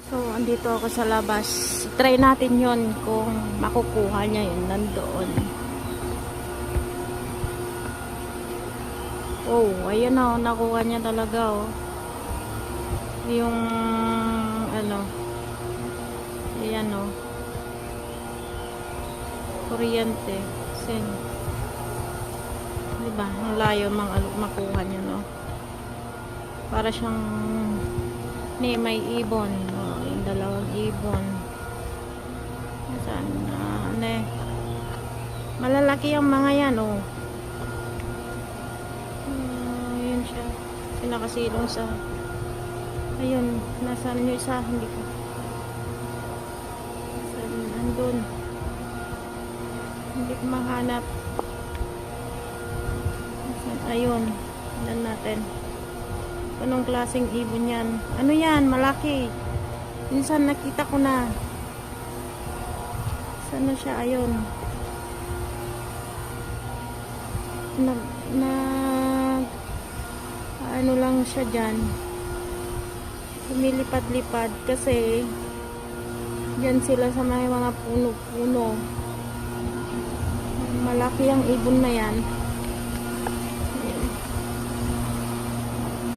So, andito ako sa labas. Try natin yon kung makukuha niya yun nandoon. Oh, ayun na, nakuha niya talaga, oh. Yung, ano, ayan, oh. Kuryente. Sin. Diba? Ang layo makuha niya, no? Para siyang may ibon. Oh, yung dalawang ibon. Saan na? Malalaki ang mga yan, oh. Yun siya. Sinakasilong sa ayun. Nasaan yung isa? Hindi ko. Nasaan? Andun. Hindi ko mahanap. Nasaan? Ayun. Tignan natin. Anong klaseng ibon yan? Ano yan? Malaki. Minsan nakita ko na. Saan na siya? Ayun. Ano lang siya dyan. Lumilipad-lipad kasi dyan sila sa may mga puno-puno. Malaki ang ibon na yan.